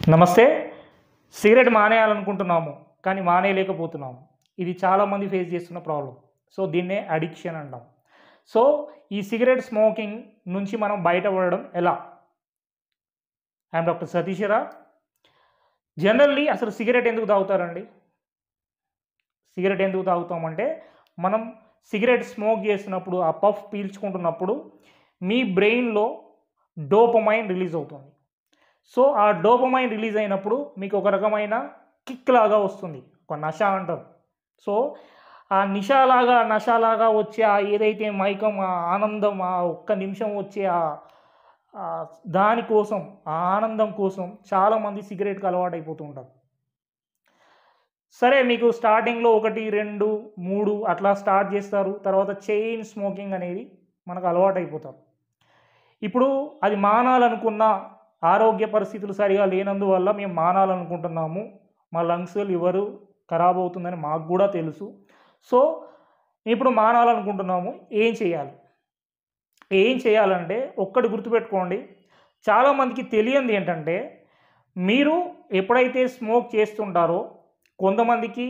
నమస్తే. సిగరెట్ మానేయాలనుకుంటున్నాము, కానీ మానేయలేకపోతున్నాము. ఇది చాలామంది ఫేస్ చేస్తున్న ప్రాబ్లమ్. సో, దీన్నే అడిక్షన్ అంటాం. సో, ఈ సిగరెట్ స్మోకింగ్ నుంచి మనం బయటపడడం ఎలా? I'm doctor Satishwara. జనరల్లీ అసలు సిగరెట్ ఎందుకు తాగుతారండి? సిగరెట్ ఎందుకు తాగుతామంటే, మనం సిగరెట్ స్మోక్ చేస్తున్నప్పుడు, ఆ పఫ్ పీల్చుకుంటున్నప్పుడు మీ బ్రెయిన్‌లో డోపమైన్ రిలీజ్ అవుతుంది. సో, ఆ డోపమైన్ రిలీజ్ అయినప్పుడు మీకు ఒక రకమైన కిక్ లాగా వస్తుంది. ఒక నష అంటారు. సో, ఆ నషలాగా వచ్చే ఏదైతే మైకం, ఆ ఆనందం, ఆ ఒక్క నిమిషం వచ్చే ఆహ్, దానికోసం, ఆ ఆనందం కోసం చాలామంది సిగరెట్‌కి అలవాటైపోతూ ఉంటారు. సరే, మీకు స్టార్టింగ్‌లో 1, 2, 3 అట్లా స్టార్ట్ చేస్తారు. తర్వాత చైన్ స్మోకింగ్ అనేది మనకు అలవాటైపోతారు. ఇప్పుడు అది మానాలనుకున్న ఆరోగ్య పరిస్థితులు సరిగా లేనందువల్ల మేము మానాలనుకుంటున్నాము. మా లంగ్స్, లివరు ఖరాబ్ అవుతుందని మాకు గూడా తెలుసు. సో, ఇప్పుడు మానాలనుకుంటున్నాము. ఏం చేయాలి? ఏం చేయాలంటే ఒక్కటి గుర్తుపెట్టుకోండి. చాలామందికి తెలియంది ఏంటంటే, మీరు ఎప్పుడైతే స్మోక్ చేస్తుంటారో కొంతమందికి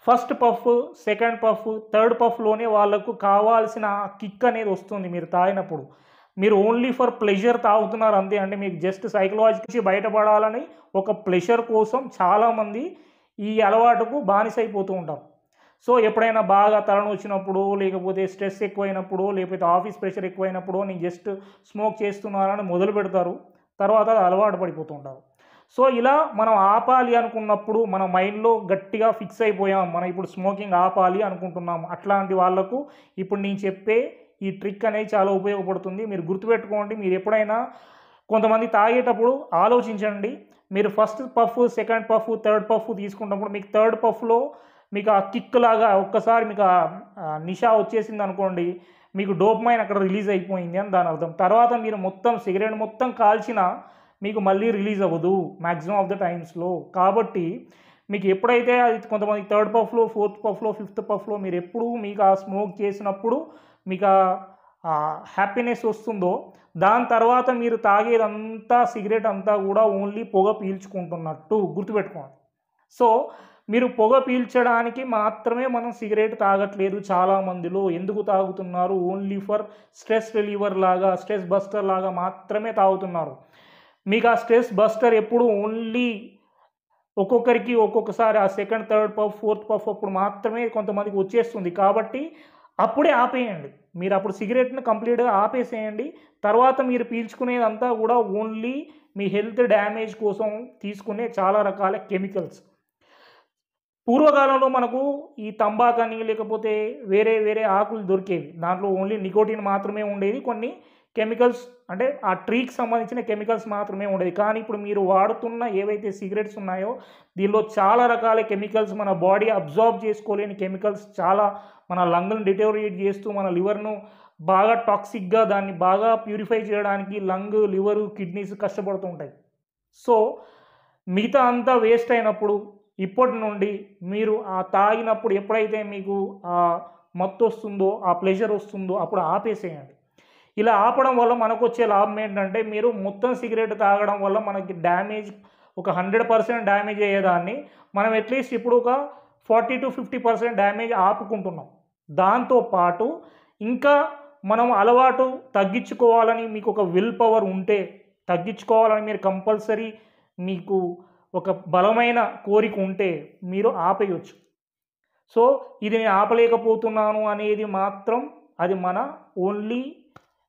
first puff, second puff, third పఫ్‌లోనే వాళ్ళకు కావాల్సిన కిక్ అనేది వస్తుంది మీరు తాగినప్పుడు. మీరు ఓన్లీ ఫర్ ప్లెజర్ తాగుతున్నారు అంతే. అంటే మీకు జస్ట్ సైకలాజికల్ నుంచి బయటపడాలని ఒక ప్లెజర్ కోసం చాలామంది ఈ అలవాటుకు బానిసైపోతూ ఉంటారు. సో, ఎప్పుడైనా బాగా తలనొచ్చినప్పుడు, లేకపోతే స్ట్రెస్ ఎక్కువైనప్పుడు, లేకపోతే ఆఫీస్ ప్రెషర్ ఎక్కువైనప్పుడు నేను జస్ట్ స్మోక్ చేస్తున్నానని మొదలుపెడతారు. తర్వాత అది అలవాటు పడిపోతూ ఉంటారు. సో, ఇలా మనం ఆపాలి అనుకున్నప్పుడు మన మైండ్‌లో గట్టిగా ఫిక్స్ అయిపోయాం. మనం ఇప్పుడు స్మోకింగ్ ఆపాలి అనుకుంటున్నాం. అట్లాంటి వాళ్ళకు ఇప్పుడు నేను చెప్పే ఈ ట్రిక్ అనేది చాలా ఉపయోగపడుతుంది. మీరు గుర్తుపెట్టుకోండి. మీరు ఎప్పుడైనా కొంతమంది తాగేటప్పుడు ఆలోచించండి. మీరు first puff, second puff, third puff తీసుకున్నప్పుడు మీకు థర్డ్ పఫ్‌లో మీకు ఆ కిక్ లాగా ఒక్కసారి మీకు నిషా వచ్చేసిందనుకోండి. మీకు డోపమైన్ అక్కడ రిలీజ్ అయిపోయింది అని దాని అర్థం. తర్వాత మీరు మొత్తం సిగరెట్ మొత్తం కాల్చినా మీకు మళ్ళీ రిలీజ్ అవ్వదు మాక్సిమం ఆఫ్ ద టైమ్స్‌లో. కాబట్టి మీకు ఎప్పుడైతే అది కొంతమంది థర్డ్ పఫ్‌లో, ఫోర్త్ పఫ్‌లో, ఫిఫ్త్ పఫ్‌లో మీరెప్పుడు మీకు ఆ స్మోక్ చేసినప్పుడు మీకు హ్యాపీనెస్ వస్తుందో, దాని తర్వాత మీరు తాగేదంతా సిగరెట్ అంతా కూడా ఓన్లీ పొగ పీల్చుకుంటున్నట్టు గుర్తుపెట్టుకోండి. సో, మీరు పొగ పీల్చడానికి మాత్రమే మనం సిగరెట్ తాగట్లేదు చాలా మందిలో. ఎందుకు తాగుతున్నారు? ఓన్లీ ఫర్ స్ట్రెస్ రిలీవర్ లాగా, స్ట్రెస్ బస్టర్ లాగా మాత్రమే తాగుతున్నారు. మీకు ఆ స్ట్రెస్ బస్టర్ ఎప్పుడు ఓన్లీ ఒక్కొక్కరికి ఒక్కొక్కసారి ఆ second, third puff, fourth puff అప్పుడు మాత్రమే కొంతమందికి వచ్చేస్తుంది. కాబట్టి అప్పుడే ఆపేయండి. మీరప్పుడు సిగరెట్‌ని కంప్లీట్‌గా ఆపేసేయండి. తర్వాత మీరు పీల్చుకునేదంతా గూడా ఓన్లీ మీ హెల్త్ డ్యామేజ్ కోసం తీసుకునే చాలా రకాల కెమికల్స్. పూర్వకాలంలో మనకు ఈ తంబాకని లేకపోతే వేరే వేరే ఆకులు దొరికేవి. దాంట్లో ఓన్లీ నికోటిన్ మాత్రమే ఉండేది. కొన్ని కెమికల్స్ అంటే ఆ ట్రీకి సంబంధించిన కెమికల్స్ మాత్రమే ఉండేది. కానీ ఇప్పుడు మీరు వాడుతున్న ఏవైతే సిగరెట్స్ ఉన్నాయో దీనిలో చాలా రకాల కెమికల్స్ మన బాడీ అబ్జార్బ్ చేసుకోలేని కెమికల్స్ చాలా మన లంగ్‌ని డిటోరియేట్ చేస్తూ మన లివర్‌ను బాగా టాక్సిక్‌గా దాన్ని బాగా ప్యూరిఫై చేయడానికి లంగ్, లివరు, కిడ్నీస్ కష్టపడుతూ ఉంటాయి. సో, మిగతా అంతా వేస్ట్ అయినప్పుడు ఇప్పటి నుండి మీరు తాగినప్పుడు ఎప్పుడైతే మీకు మత్తొస్తుందో, ఆ ప్లెజర్ వస్తుందో అప్పుడు ఆపేసేయండి. ఇలా ఆపడం వల్ల మనకొచ్చే లాభం ఏంటంటే, మీరు మొత్తం సిగరెట్ తాగడం వల్ల మనకి డ్యామేజ్ ఒక 100% డ్యామేజ్ అయ్యేదాన్ని మనం అట్‌లీస్ట్ ఇప్పుడు ఒక 40-50% డ్యామేజ్ ఆపుకుంటున్నాం. దాంతో పాటు ఇంకా మనం అలవాటు తగ్గించుకోవాలని మీకొక విల్ పవర్ ఉంటే, తగ్గించుకోవాలని మీరు కంపల్సరీ మీకు ఒక బలమైన కోరిక ఉంటే మీరు ఆపేయొచ్చు. సో, ఇది నేను ఆపలేకపోతున్నాను అనేది మాత్రం అది ఓన్లీ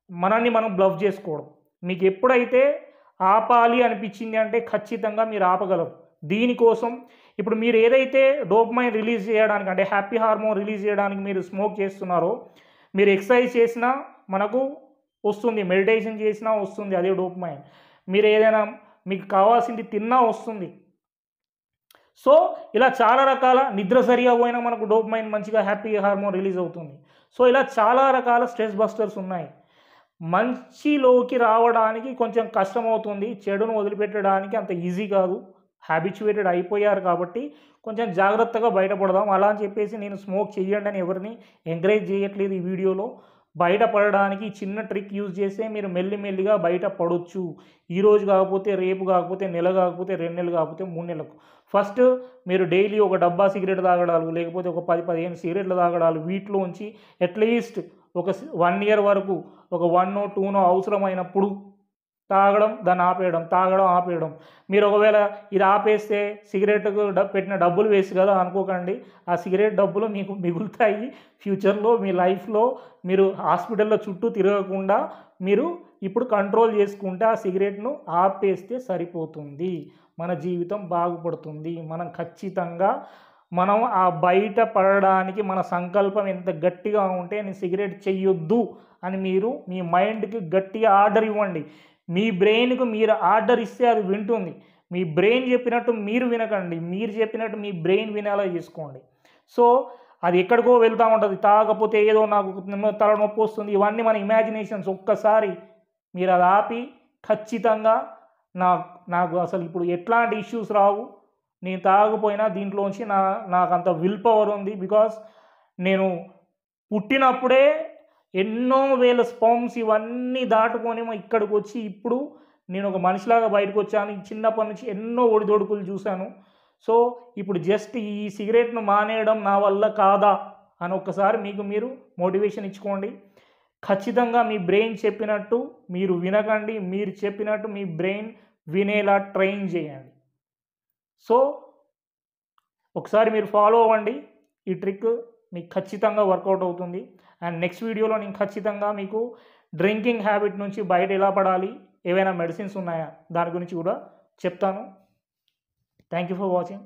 మనల్ని మనం బ్లఫ్ జేసుకోవడం. మీకెప్పుడైతే ఆపాలి అనిపిచ్చింది అంటే ఖచ్చితంగా మీరు ఆపగలరు. దీనికోసం ఇప్పుడు మీరు ఏదైతే డోపమైన్ రిలీజ్ చేయడానికి అంటే హ్యాపీ హార్మోన్ రిలీజ్ చేయడానికి మీరు స్మోక్ చేస్తున్నారో, మీరు ఎక్సర్సైజ్ చేసినా మనకు వస్తుంది. మెడిటేషన్ చేసినా వస్తుంది అదే డోపమైన్. మీరేదైనా మీకు కావాల్సింది తిన్నా వస్తుంది. సో, ఇలా చాలా రకాల నిద్ర సరిగ్గా పోయినా మనకు డోపమైన్ మంచిగా హ్యాపీ హార్మోన్ రిలీజ్ అవుతుంది. సో, ఇలా చాలా రకాల స్ట్రెస్ బస్టర్స్ ఉన్నాయి. మంచిలోకి రావడానికి కొంచెం కష్టమవుతుంది. చెడును వదిలిపెట్టడానికి అంత ఈజీ కాదు. హ్యాబిచ్యుయేటెడ్ అయిపోయారు కాబట్టి కొంచెం జాగ్రత్తగా బయటపడదాం. అలా అని చెప్పేసి నేను స్మోక్ చెయ్యండి అని ఎవరిని ఎంకరేజ్ చేయట్లేదు ఈ వీడియోలో. బయటపడడానికి చిన్న ట్రిక్ యూజ్ చేస్తే మీరు మెల్లిమెల్లిగా బయటపడొచ్చు. ఈరోజు కాకపోతే రేపు, కాకపోతే నెల, కాకపోతే 2 నెలలు, కాకపోతే 3 నెలలకు. ఫస్ట్ మీరు డైలీ ఒక డబ్బా సిగరెట్ తాగడాలు, లేకపోతే ఒక 10-15 సిగరెట్లు తాగడాలు, వీటిలోంచి అట్లీస్ట్ ఒక 1 ఇయర్ వరకు ఒక 1నో 2నో అవసరమైనప్పుడు తాగడం, దాన్ని ఆపేయడం, తాగడం, ఆపేయడం. మీరు ఒకవేళ ఇది ఆపేస్తే సిగరెట్‌కు పెట్టిన డబ్బులు వేస్ట్ కదా అనుకోకండి. ఆ సిగరెట్ డబ్బులు మీకు మిగులుతాయి. ఫ్యూచర్‌లో మీ లైఫ్‌లో మీరు హాస్పిటల్‌లో చుట్టూ తిరగకుండా మీరు ఇప్పుడు కంట్రోల్ చేసుకుంటే ఆ సిగరెట్‌ను ఆపేస్తే సరిపోతుంది. మన జీవితం బాగుపడుతుంది. మనం ఖచ్చితంగా ఆ బయట పడడానికి మన సంకల్పం ఎంత గట్టిగా ఉంటే నేను సిగరెట్ చెయ్యొద్దు అని మీరు మీ మైండ్‌కి గట్టిగా ఆర్డర్ ఇవ్వండి. మీ బ్రెయిన్‌కు మీరు ఆర్డర్ ఇస్తే అది వింటుంది. మీ బ్రెయిన్ చెప్పినట్టు మీరు వినకండి. మీరు చెప్పినట్టు మీ బ్రెయిన్ వినేలా చేసుకోండి. సో, అది ఎక్కడికో వెళ్తూ ఉంటుంది. తాగకపోతే ఏదో నాకు తలనొప్పి వస్తుంది. ఇవన్నీ మన ఇమాజినేషన్స్. ఒక్కసారి మీరు అది ఆపి ఖచ్చితంగా నాకు అసలు ఇప్పుడు ఎట్లాంటి ఇష్యూస్ రావు. నేను తాగకపోయినా దీంట్లోంచి నాకంత విల్ పవర్ ఉంది. బికాస్ నేను పుట్టినప్పుడే ఎన్నో వేల స్పర్మ్స్ ఇవన్నీ దాటుకొని ఇక్కడికి వచ్చి ఇప్పుడు నేను ఒక మనిషిలాగా బయటకు వచ్చాను. చిన్నప్పటి నుంచి ఎన్నో ఒడిదొడుకులు చూశాను. సో, ఇప్పుడు జస్ట్ ఈ సిగరెట్‌ను మానేయడం నా వల్ల కాదా అని ఒక్కసారి మీకు మీరు మోటివేషన్ ఇచ్చుకోండి. ఖచ్చితంగా మీ బ్రెయిన్ చెప్పినట్టు మీరు వినకండి. మీరు చెప్పినట్టు మీ బ్రెయిన్ వినేలా ట్రైన్ చేయండి. సో, ఒకసారి మీరు ఫాలో అవ్వండి. ఈ ట్రిక్ మీకు ఖచ్చితంగా వర్కౌట్ అవుతుంది. అండ్ నెక్స్ట్ వీడియోలో నేను ఖచ్చితంగా మీకు డ్రింకింగ్ హ్యాబిట్ నుంచి బయట ఎలా పడాలి, ఏవైనా మెడిసిన్స్ ఉన్నాయా దాని గురించి కూడా చెప్తాను. Thank you for watching.